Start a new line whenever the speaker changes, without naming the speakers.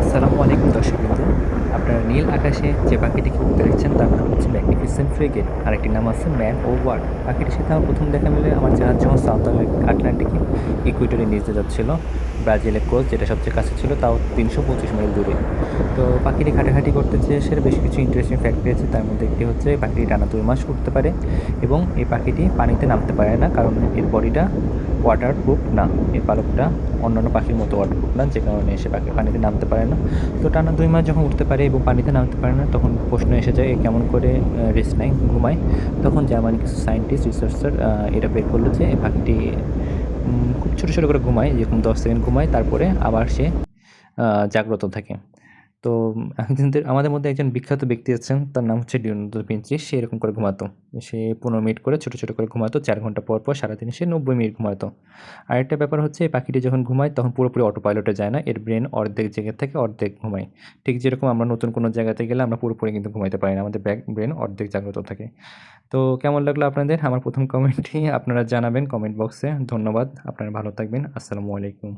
আসসালামু আলাইকুম দর্শকবৃন্দ। আপনারা নীল আকাশে যে পাখিটিকে উড়তে দেখছেন তার নাম হচ্ছে ম্যাগনিফিসেন্ট ফ্রিগেট। আরেকটির নাম আছে ম্যান ও ওয়ার্ড। পাখিটির সাথে আমার প্রথম দেখা মিলে আমার জাহাজ যখন সাউথ আটলান্টিকে ইকুয়েটরের নিচে যাচ্ছিল। ব্রাজিলের কোস্ট যেটা সবচেয়ে কাছে ছিল তাও ৩২৫ মাইল দূরে। তো পাখিটি ঘাটাঘাটি করতে যেয়ে সে বেশ কিছু ইন্টারেস্টিং ফ্যাক্ট পেয়েছে। তার মধ্যে একটি হচ্ছে এই পাখিটি টানা ২ মাস উঠতে পারে এবং এই পাখিটি পানিতে নামতে পারে না, কারণ এর বডিটা ওয়াটারপ্রুফ না। এর পালকটা অন্যান্য পাখির মতো ওয়াটারপ্রুফ না, যে কারণে সে পাখি পানিতে নামতে পারে না। তো টানা ২ মাস যখন উঠতে পারে এবং পানিতে নামতে পারে না, তখন প্রশ্ন এসে যায় এ কেমন করে রেস্ট নেয়, ঘুমায়। তখন জার্মানি কিছু সায়েন্টিস্ট রিসার্চার এটা বের করলো যে এই পাখিটি খুব ছোটো ছোটো করে ঘুমায়, যেরকম ১০ সেকেন্ড ঘুমায়, তারপরে আবার সে জাগ্রত থাকে। তো আমাদের মধ্যে একজন বিখ্যাত ব্যক্তি আছেন, তার নাম হচ্ছে লিওনার্দো দা ভিঞ্চি। সে এরকম করে ঘুমাতো। সে ১৫ মিনিট করে ছোটো ছোটো করে ঘুমাতো। ৪ ঘন্টা পর পর সারাদিনে সে ৯০ মিনিট ঘুমাতো। আরেকটা ব্যাপার হচ্ছে এই পাখিটি যখন ঘুমায় তখন পুরোপুরি অটো পাইলটে যায় না। এর ব্রেন অর্ধেক জেগে থাকে, অর্ধেক ঘুমায়। ঠিক যেরকম আমরা নতুন কোনো জায়গাতে গেলে আমরা পুরোপুরি কিন্তু ঘুমাইতে পারি না। আমাদের ব্রেন অর্ধেক জাগ্রত থাকে। তো কেমন লাগলো আপনাদের আমার প্রথম কমেন্টটি আপনারা জানাবেন কমেন্ট বক্সে। ধন্যবাদ। আপনারা ভালো থাকবেন। আসসালামু আলাইকুম।